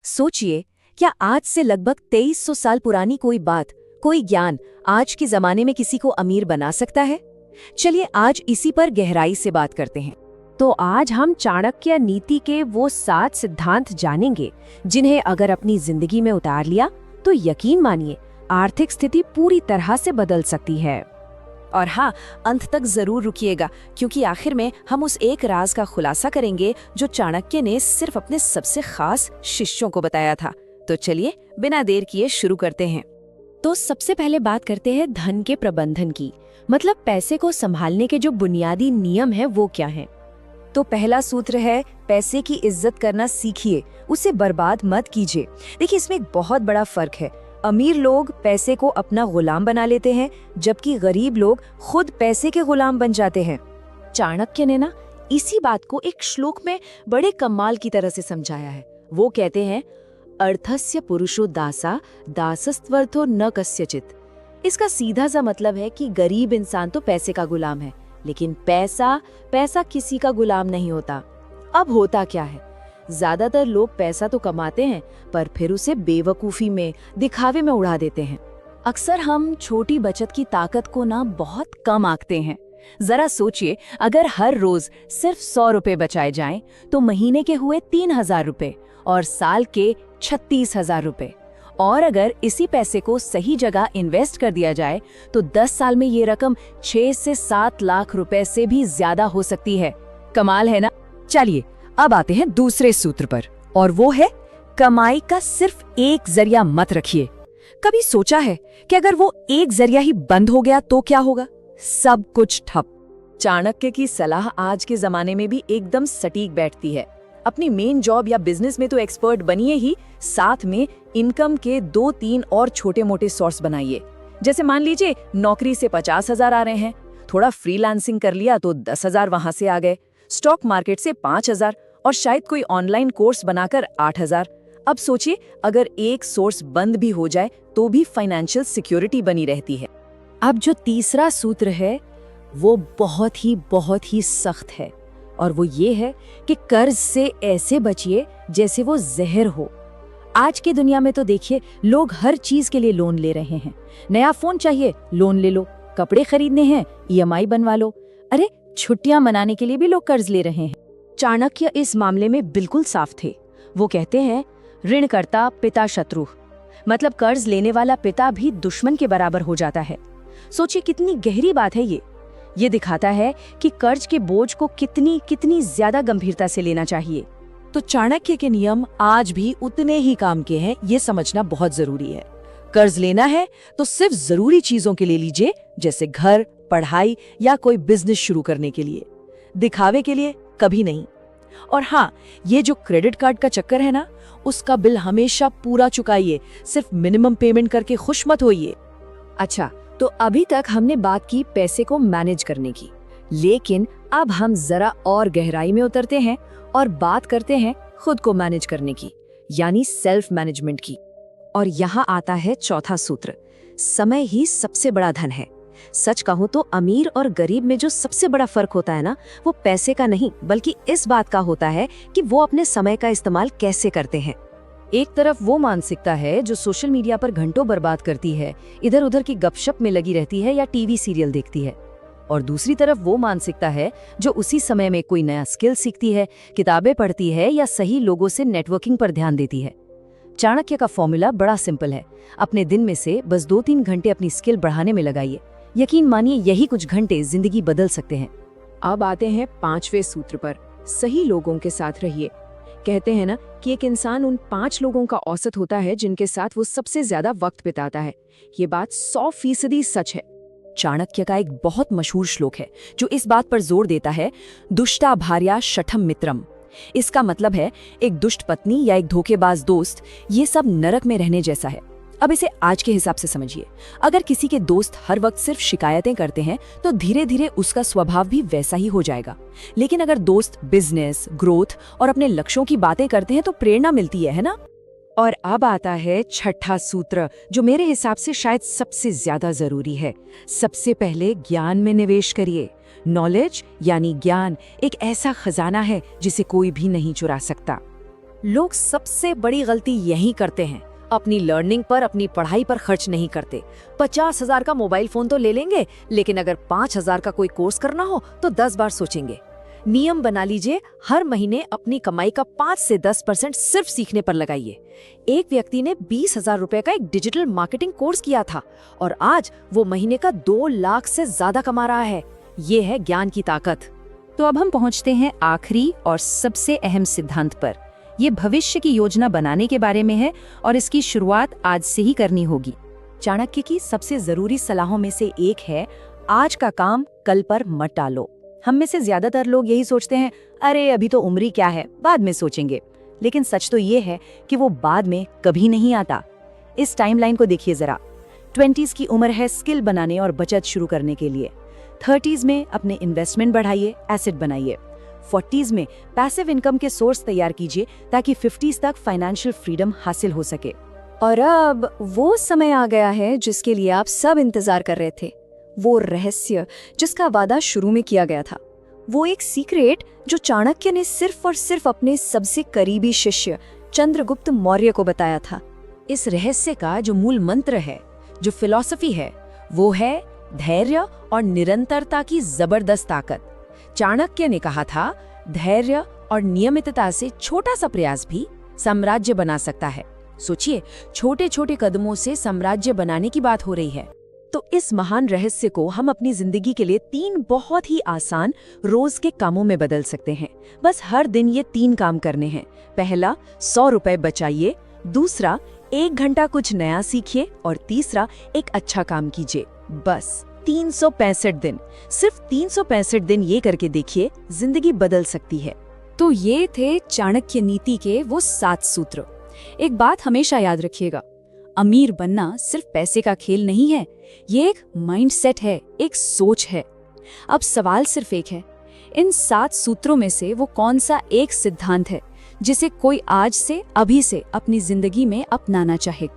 सोचिए, क्या आज से लगभग 2300 साल पुरानी कोई बात, कोई ज्ञान आज के जमाने में किसी को अमीर बना सकता है? चलिए आज इसी पर गहराई से बात करते हैं। तो आज हम चाणक्य नीति के वो 7 सिद्धांत जानेंगे जिन्हें अगर अपनी जिंदगी में उतार लिया तो यकीन मानिए आर्थिक स्थिति पूरी तरह से बदल सकती है। और हाँ, अंत तक जरूर रुकिएगा क्योंकि आखिर में हम उस एक राज का खुलासा करेंगे जो चाणक्य ने सिर्फ अपने सबसे खास शिष्यों को बताया था। तो चलिए बिना देर किए शुरू करते हैं। तो सबसे पहले बात करते हैं धन के प्रबंधन की, मतलब पैसे को संभालने के जो बुनियादी नियम है वो क्या है। तो पहला सूत्र है, पैसे की इज्जत करना सीखिए, उसे बर्बाद मत कीजिए। देखिए इसमें एक बहुत बड़ा फर्क है। अमीर लोग पैसे को अपना गुलाम बना लेते हैं जबकि गरीब लोग खुद पैसे के गुलाम बन जाते हैं। चाणक्य ने ना इसी बात को एक श्लोक में बड़े कमाल की तरह से समझाया है। वो कहते हैं, अर्थस्य पुरुषो दासा दासस्त्वर्थो न कस्यचित। इसका सीधा सा मतलब है कि गरीब इंसान तो पैसे का गुलाम है, लेकिन पैसा किसी का गुलाम नहीं होता। अब होता क्या है, ज्यादातर लोग पैसा तो कमाते हैं पर फिर उसे बेवकूफी में, दिखावे में उड़ा देते हैं। अक्सर हम छोटी बचत की ताकत को ना बहुत कम आंकते हैं। जरा सोचिए, अगर हर रोज सिर्फ 100 रुपए बचाए जाएं तो महीने के हुए 3000 रुपए और साल के 36,000 रुपए। और अगर इसी पैसे को सही जगह इन्वेस्ट कर दिया जाए तो 10 साल में ये रकम 6 से 7 लाख रुपए से भी ज्यादा हो सकती है। कमाल है ना। चलिए अब आते हैं दूसरे सूत्र पर, और वो है, कमाई का सिर्फ एक जरिया मत रखिए। कभी सोचा है कि अगर वो एक जरिया ही बंद हो गया तो क्या होगा? सब कुछ ठप। चाणक्य की सलाह आज के जमाने में भी एकदम सटीक बैठती है। अपनी मेन जॉब या बिजनेस में तो एक्सपर्ट बनिए ही, साथ में इनकम के 2-3 और छोटे मोटे सोर्स बनाइए। जैसे मान लीजिए नौकरी से 50,000 आ रहे हैं, थोड़ा फ्रीलांसिंग कर लिया तो 10,000 वहां से आ गए, स्टॉक मार्केट से 5,000 और शायद कोई ऑनलाइन कोर्स बनाकर 8,000। अब सोचिए, अगर एक सोर्स बंद भी हो जाए तो भी फाइनेंशियल सिक्योरिटी बनी रहती है। अब जो तीसरा सूत्र है वो बहुत ही सख्त है, और वो ये है कि कर्ज से ऐसे बचिए जैसे वो जहर हो। आज की दुनिया में तो देखिए, लोग हर चीज के लिए लोन ले रहे हैं। नया फोन चाहिए, लोन ले लो। कपड़े खरीदने हैं, ईएमआई बनवा लो। अरे छुट्टियां मनाने के लिए भी लोग कर्ज ले रहे हैं। चाणक्य इस मामले में बिल्कुल साफ थे। वो कहते हैं, ऋणकर्ता पिता शत्रु, मतलब कर्ज लेने वाला पिता भी दुश्मन के बराबर हो जाता है। सोचिए कितनी गहरी बात है ये दिखाता है कि कर्ज के बोझ को कितनी ज्यादा गंभीरता से लेना चाहिए। तो चाणक्य के नियम आज भी उतने ही काम के हैं, ये समझना बहुत जरूरी है। कर्ज लेना है तो सिर्फ जरूरी चीजों के लिए लीजिए, जैसे घर, पढ़ाई या कोई बिजनेस शुरू करने के लिए। दिखावे के लिए कभी नहीं। और हाँ, ये जो क्रेडिट कार्ड का चक्कर है ना, उसका बिल हमेशा पूरा चुकाइए, सिर्फ मिनिमम पेमेंट करके खुश मत होइए। अच्छा, तो अभी तक हमने बात की पैसे को मैनेज करने की, लेकिन अब हम जरा और गहराई में उतरते हैं और बात करते हैं खुद को मैनेज करने की, यानी सेल्फ मैनेजमेंट की। और यहाँ आता है चौथा सूत्र, समय ही सबसे बड़ा धन है। सच कहूं तो अमीर और गरीब में जो सबसे बड़ा फर्क होता है ना, वो पैसे का नहीं बल्कि इस बात का होता है कि वो अपने समय का इस्तेमाल कैसे करते हैं। एक तरफ वो मानसिकता है जो सोशल मीडिया पर घंटों बर्बाद करती है, इधर उधर की गपशप में लगी रहती है या टीवी सीरियल देखती है, और दूसरी तरफ वो मानसिकता है जो उसी समय में कोई नया स्किल सीखती है, किताबें पढ़ती है या सही लोगों से नेटवर्किंग पर ध्यान देती है। चाणक्य का फॉर्मूला बड़ा सिंपल है, अपने दिन में से बस 2-3 घंटे अपनी स्किल बढ़ाने में लगाइए। यकीन मानिए यही कुछ घंटे जिंदगी बदल सकते हैं। अब आते हैं 5वें सूत्र पर, सही लोगों के साथ रहिए। कहते हैं ना कि एक इंसान उन 5 लोगों का औसत होता है जिनके साथ वो सबसे ज्यादा वक्त बिताता है। ये बात 100% सच है। चाणक्य का एक बहुत मशहूर श्लोक है जो इस बात पर जोर देता है, दुष्टा भार्या शठम मित्रम। इसका मतलब है, एक दुष्ट पत्नी या एक धोखेबाज दोस्त, ये सब नरक में रहने जैसा है। अब इसे आज के हिसाब से समझिए। अगर किसी के दोस्त हर वक्त सिर्फ शिकायतें करते हैं तो धीरे धीरे उसका स्वभाव भी वैसा ही हो जाएगा। लेकिन अगर दोस्त बिजनेस, ग्रोथ और अपने लक्ष्यों की बातें करते हैं तो प्रेरणा मिलती है ना। और अब आता है छठा सूत्र, जो मेरे हिसाब से शायद सबसे ज्यादा जरूरी है। सबसे पहले ज्ञान में निवेश करिए। नॉलेज यानी ज्ञान एक ऐसा खजाना है जिसे कोई भी नहीं चुरा सकता। लोग सबसे बड़ी गलती यही करते हैं, अपनी लर्निंग पर, अपनी पढ़ाई पर खर्च नहीं करते। 50,000 का मोबाइल फोन तो ले लेंगे, लेकिन अगर 5,000 का कोई कोर्स करना हो तो 10 बार सोचेंगे। नियम बना लीजिए, हर महीने अपनी कमाई का 5 से 10% सिर्फ सीखने पर लगाइए। एक व्यक्ति ने 20,000 रुपए का एक डिजिटल मार्केटिंग कोर्स किया था और आज वो महीने का 2 लाख से ज्यादा कमा रहा है। ये है ज्ञान की ताकत। तो अब हम पहुंचते हैं आखिरी और सबसे अहम सिद्धांत पर। ये भविष्य की योजना बनाने के बारे में है और इसकी शुरुआत आज से ही करनी होगी। चाणक्य की सबसे जरूरी सलाहों में से एक है, आज का काम कल पर मत टालो। हम में से ज्यादातर लोग यही सोचते हैं, अरे अभी तो उम्र ही क्या है, बाद में सोचेंगे। लेकिन सच तो ये है कि वो बाद में कभी नहीं आता। इस टाइमलाइन को देखिए जरा। 20s की उम्र है स्किल बनाने और बचत शुरू करने के लिए। 30s में अपने इन्वेस्टमेंट बढ़ाइए, एसेट बनाइए। 40s में पैसिव इनकम के सोर्स तैयार कीजिए ताकि 50s तक फाइनेंशियल फ्रीडम हासिल हो सके। और अब वो समय आ गया है जिसके लिए आप सब इंतजार कर रहे थे। वो रहस्य जिसका वादा शुरू में किया गया था। वो एक सीक्रेट जो चाणक्य ने सिर्फ और सिर्फ अपने सबसे करीबी शिष्य चंद्रगुप्त मौर्य को बताया था। इस रहस्य का जो मूल मंत्र है, जो फिलॉसफी है, वो है धैर्य और निरंतरता की जबरदस्त ताकत। चाणक्य ने कहा था, धैर्य और नियमितता से छोटा सा प्रयास भी साम्राज्य बना सकता है। सोचिए, छोटे छोटे कदमों से साम्राज्य बनाने की बात हो रही है। तो इस महान रहस्य को हम अपनी जिंदगी के लिए 3 बहुत ही आसान रोज के कामों में बदल सकते हैं। बस हर दिन ये 3 काम करने हैं। पहला, 100 रुपए बचाइए। दूसरा, 1 घंटा कुछ नया सीखिए। और तीसरा, एक अच्छा काम कीजिए। बस 365 दिन, सिर्फ 365 दिन ये करके देखिए, जिंदगी बदल सकती है। तो ये थे चाणक्य नीति के वो 7 सूत्र। एक बात हमेशा याद रखिएगा, अमीर बनना सिर्फ पैसे का खेल नहीं है, ये एक माइंडसेट है, एक सोच है। अब सवाल सिर्फ एक है, इन 7 सूत्रों में से वो कौन सा एक सिद्धांत है जिसे कोई आज से, अभी से अपनी जिंदगी में अपनाना चाहे।